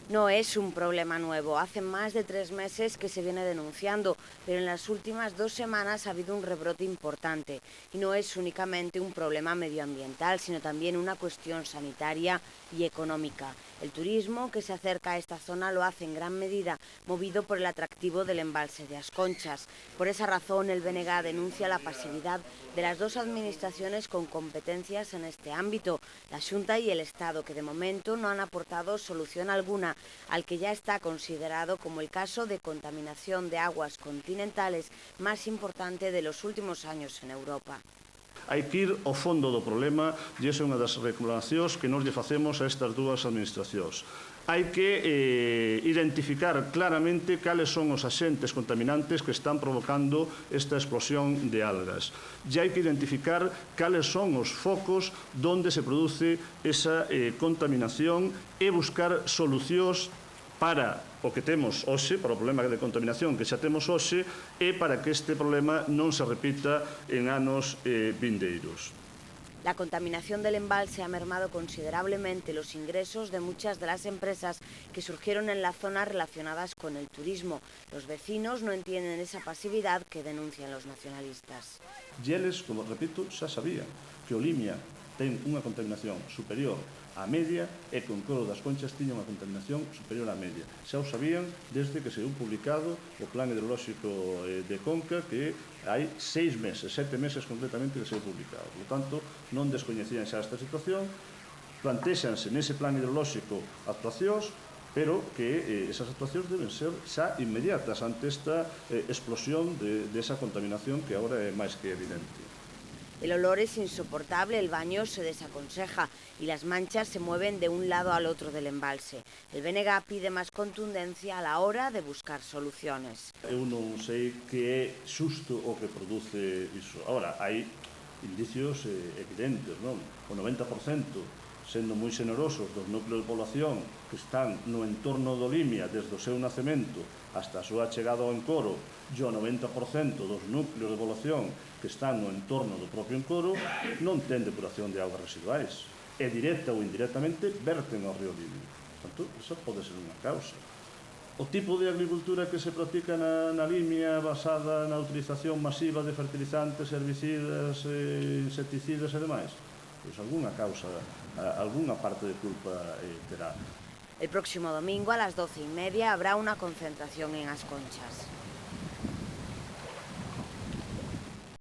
No es un problema nuevo. Hace más de 3 meses que se viene denunciando, pero en las últimas 2 semanas ha habido un rebrote importante. Y no es únicamente un problema medioambiental, sino también una cuestión sanitaria y económica. El turismo que se acerca a esta zona lo hace en gran medida movido por el atractivo del embalse de As Conchas. Por esa razón, el BNG denuncia la pasividad de las dos administraciones con competencias en este ámbito, la Xunta y el Estado, que de momento no han aportado solución alguna al que ya está considerado como el caso de contaminación de aguas continentales más importante de los últimos años en Europa. Hai que ir ao fondo do problema e esa é unha das reclamacións que nos lle facemos a estas dúas administracións. Hai que identificar claramente cales son os axentes contaminantes que están provocando esta explosión de algas. E hai que identificar cales son os focos onde se produce esa contaminación e buscar solucións para o que temos hoxe, para o problema de contaminación que xa temos hoxe, e para que este problema non se repita en anos vindeiros. La contaminación del embalse ha mermado considerablemente los ingresos de muchas de las empresas que surgieron en la zona relacionadas con el turismo. Los vecinos no entienden esa pasividad que denuncian los nacionalistas. E eles, como repito, xa sabían que o Limia ten unha contaminación superior á media e que o Encoro das Conchas tiña unha contaminación superior á media. Xa o sabían desde que se deu publicado o Plan Hidrolóxico de Conca, que hai 6 meses, 7 meses concretamente que se deu publicado. Por tanto, non descoñecían xa esta situación, plantexanse nese Plan Hidrolóxico actuacións, pero que esas actuacións deben ser xa inmediatas ante esta explosión desa contaminación que agora é máis que evidente. El olor es insoportable, el baño se desaconseja y las manchas se mueven de un lado al otro del embalse. El BNG pide más contundencia a la hora de buscar soluciones. Eu non sei que é xusto o que produce iso. Ahora, hai indicios evidentes, non? O 90%, sendo moi xenerosos dos núcleos de población que están no entorno do Limia desde o seu nacemento hasta a súa chegada ao Encoro, e o 90% dos núcleos de población que están no entorno do propio Encoro non ten depuración de augas residuais. E directa ou indirectamente verten ao río Limia. Portanto, eso pode ser unha causa. O tipo de agricultura que se practica na Limia basada na utilización masiva de fertilizantes, herbicidas, insecticidas e demais, pois algunha causa, algunha parte de culpa terá. El próximo domingo a las 12:30 habrá una concentración en As Conchas.